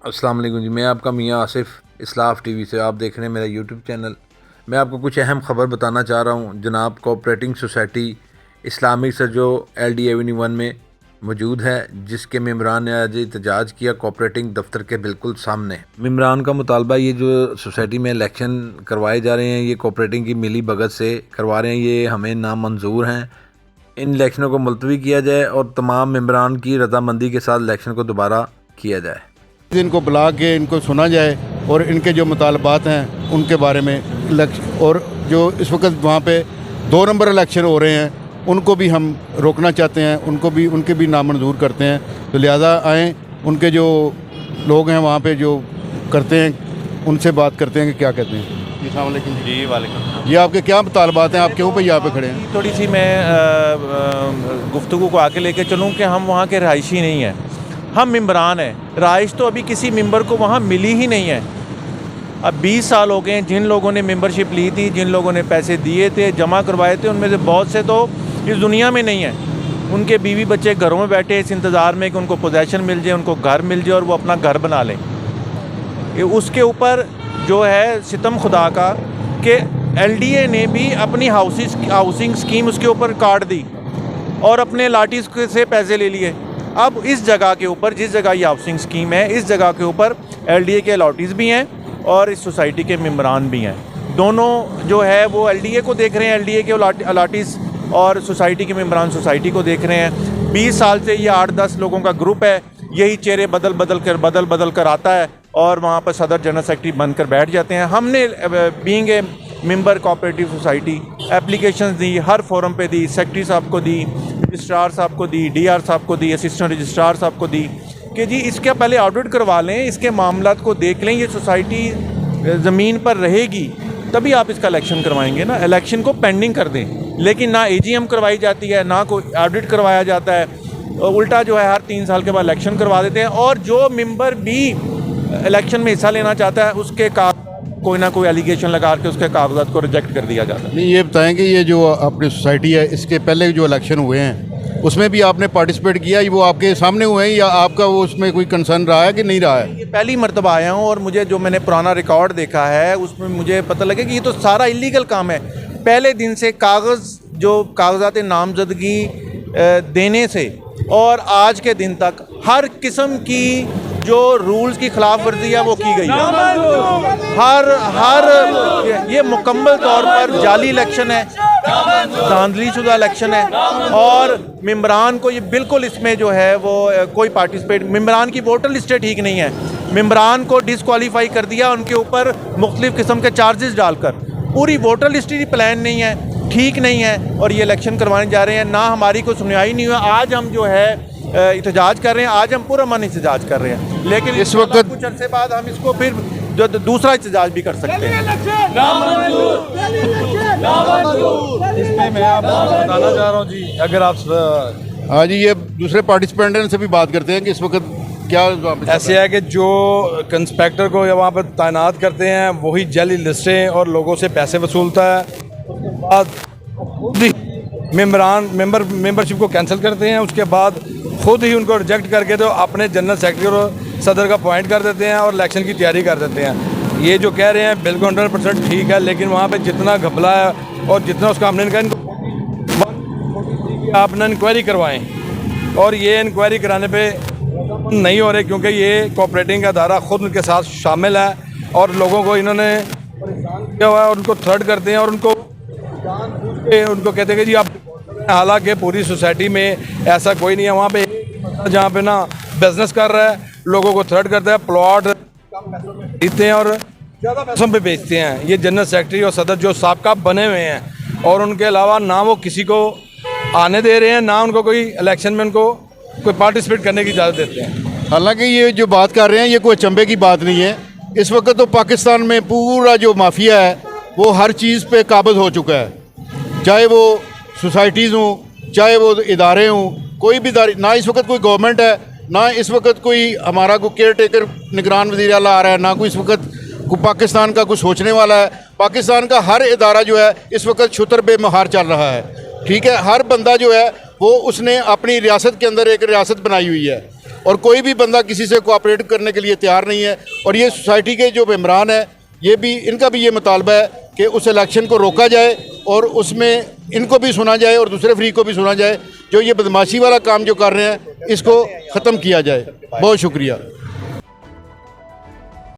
अस्सलाम वालेकुम जी। मैं आपका मियाँ आसिफ इस्लाफ टीवी से आप देख रहे हैं मेरा यूट्यूब चैनल। मैं आपको कुछ अहम ख़बर बताना चाह रहा हूँ। जनाब कोऑपरेटिंग सोसाइटी इस्लामिक से जो LD एवेन्यू 1 में मौजूद है, जिसके मेम्बरान ने आज एहतजाज किया कोऑपरेटिंग दफ्तर के बिल्कुल सामने। मेम्बरान का मुतालबा ये जो सोसाइटी में इलेक्शन करवाए जा रहे हैं, ये कोऑपरेटिंग की मिली भगत से करवा रहे हैं, ये हमें नामंजूर हैं। इन इलेक्शनों को मुलतवी किया जाए और तमाम मेम्बरान की रजामंदी के साथ इलेक्शन को दोबारा किया जाए। इनको बुला के इनको सुना जाए और इनके जो मुतालबात हैं उनके बारे में और जो इस वक्त वहाँ पे 2 नंबर इलेक्शन हो रहे हैं उनको भी हम रोकना चाहते हैं, उनके भी नामंजूर करते हैं। तो लिहाजा आएँ, उनके जो लोग हैं वहाँ पे जो करते हैं उनसे बात करते हैं कि क्या कहते हैं। जी वालेकुम। ये आपके क्या मुतालबात हैं, आप क्यों पे यहाँ पे खड़े हैं? थोड़ी सी मैं गुफ्तगू को आके लेके चलूँ कि हम वहाँ के रहायशी नहीं हैं, हम मेम्बरान हैं। रहाइश तो अभी किसी मेंबर को वहाँ मिली ही नहीं है। अब 20 साल हो गए हैं। जिन लोगों ने मेंबरशिप ली थी, जिन लोगों ने पैसे दिए थे, जमा करवाए थे, उनमें से बहुत से तो इस दुनिया में नहीं हैं। उनके बीवी बच्चे घरों में बैठे इस इंतज़ार में कि उनको पोजेसन मिल जाए, उनको घर मिल जाए और वो अपना घर बना लें। उसके ऊपर जो है सितम खुदा का कि LDA ने भी अपनी हाउसिंग स्कीम उसके ऊपर काट दी और अपने लाठीज से पैसे ले लिए। अब इस जगह के ऊपर, जिस जगह ये हाउसिंग स्कीम है, इस जगह के ऊपर LDA के अलॉटीज़ भी हैं और इस सोसाइटी के मेम्बरान भी हैं। दोनों जो है वो LDA को देख रहे हैं, LDA के अलॉटीज़, और सोसाइटी के मेम्बरान सोसाइटी को देख रहे हैं। 20 साल से ये 8-10 लोगों का ग्रुप है। यही चेहरे बदल बदल कर आता है और वहाँ पर सदर जनरल सेक्रेटरी बनकर बैठ जाते हैं। हमने being a member cooperative society applications the, her forum पे दी, सेक्रेटरी साहब को दी, रजिस्ट्रार साहब को दी, DR साहब को दी, असिस्टेंट रजिस्ट्रार साहब को दी कि जी इसका पहले ऑडिट करवा लें, इसके मामलात को देख लें। ये सोसाइटी ज़मीन पर रहेगी तभी आप इसका इलेक्शन करवाएंगे ना। इलेक्शन को पेंडिंग कर दें, लेकिन ना AGM करवाई जाती है, ना कोई ऑडिट करवाया जाता है। उल्टा जो है हर 3 साल के बाद इलेक्शन करवा देते हैं और जो मेंबर भी इलेक्शन में हिस्सा लेना चाहता है उसके कोई ना कोई एलिगेशन लगा के उसके कागजात को रिजेक्ट कर दिया जाता है। नहीं, ये बताएं कि ये जो अपनी सोसाइटी है, इसके पहले जो इलेक्शन हुए हैं उसमें भी आपने पार्टिसिपेट किया? वो आपके सामने हुए हैं या आपका वो उसमें कोई कंसर्न रहा है कि नहीं रहा है? ये पहली मरतबा आया हूँ और मुझे जो मैंने पुराना रिकॉर्ड देखा है उसमें मुझे पता लगा कि ये तो सारा इलीगल काम है। पहले दिन से कागजात नामजदगी देने से और आज के दिन तक हर किस्म की जो रूल्स की खिलाफ वर्जी है वो की गई है। हर ये मुकम्मल तौर पर जाली इलेक्शन है, धांधलीशुदा इलेक्शन है और मेम्बरान को ये बिल्कुल इसमें जो है वो कोई पार्टिसिपेट, मेम्बरान की वोटर लिस्टें ठीक नहीं है, मेम्बरान को डिसक्वालीफाई कर दिया उनके ऊपर मुख्तलिफ किस्म के चार्जेस डालकर। पूरी वोटर लिस्ट ही प्लान नहीं है, ठीक नहीं है और ये इलेक्शन करवाने जा रहे हैं। ना हमारी कोई सुनवाई नहीं हुआ। आज हम जो है एहतजाज कर रहे हैं, आज हम पूरा मन एहतजाज कर रहे हैं, लेकिन इस वक्त कुछ अरसे बाद हम इसको फिर जो दूसरा एहतजाज भी कर सकते हैं। इसमें मैं आपको बताना चाह रहा हूँ जी, अगर आप हाँ जी, ये दूसरे पार्टिसिपेंट से भी बात करते हैं कि इस वक्त क्या ऐसे है कि जो इंस्पेक्टर को वहाँ पर तैनात करते हैं वही जाली लिस्टें और लोगों से पैसे वसूलता है। उसके बाद मेंबरशिप को कैंसिल करते हैं, उसके बाद खुद ही उनको रिजेक्ट करके तो अपने जनरल सेक्रेटरी और सदर का अपॉइंट कर देते हैं और इलेक्शन की तैयारी कर देते हैं। ये जो कह रहे हैं बिल्कुल 100% ठीक है, लेकिन वहाँ पे जितना घपला है और जितना उसका हमने आपने इंक्वायरी करवाएं और ये इंक्वायरी कराने पे नहीं हो रहे क्योंकि ये कोऑपरेटिंग का अदारा खुद उनके साथ शामिल है और लोगों को इन्होंने परेशान किया हुआ है और उनको थ्रेट करते हैं और उनको कहते हैं कि जी आप, हालांकि पूरी सोसाइटी में ऐसा कोई नहीं है। वहाँ पे जहाँ पे ना बिजनेस कर रहा है, लोगों को थ्रेट करता है, प्लॉट खरीदते हैं और ज़्यादा पैसों पे बेचते हैं। ये जनरल सेक्रेटरी और सदर जो साबका बने हुए हैं और उनके अलावा ना वो किसी को आने दे रहे हैं, ना उनको कोई इलेक्शन में उनको कोई पार्टिसिपेट करने की इजाज़त देते हैं। हालांकि ये जो बात कर रहे हैं ये कोई अचंभे की बात नहीं है। इस वक्त तो पाकिस्तान में पूरा जो माफिया है वो हर चीज़ पे काबिज हो चुका है, चाहे वो सोसाइटीज़ हों, चाहे वो इदारे हों, कोई भी इदारे। ना इस वक्त कोई गवर्नमेंट है, ना इस वक्त कोई हमारा कोई केयर टेकर निगरान वज़ीर आला आ रहा है, ना कोई इस वक्त कोई पाकिस्तान का कुछ सोचने वाला है। पाकिस्तान का हर इदारा जो है इस वक्त छुतर बेमहार चल रहा है। ठीक है, हर बंदा जो है वो उसने अपनी रियासत के अंदर एक रियासत बनाई हुई है और कोई भी बंदा किसी से कोऑपरेट करने के लिए तैयार नहीं है। और ये सोसाइटी के जो मेम्बरान है, ये भी इनका भी ये मुतालबा है कि उस इलेक्शन को रोका जाए और उसमें इनको भी सुना जाए और दूसरे फ्रीक को भी सुना जाए। जो ये बदमाशी वाला काम जो कर रहे हैं, इसको ख़त्म किया जाए। बहुत शुक्रिया।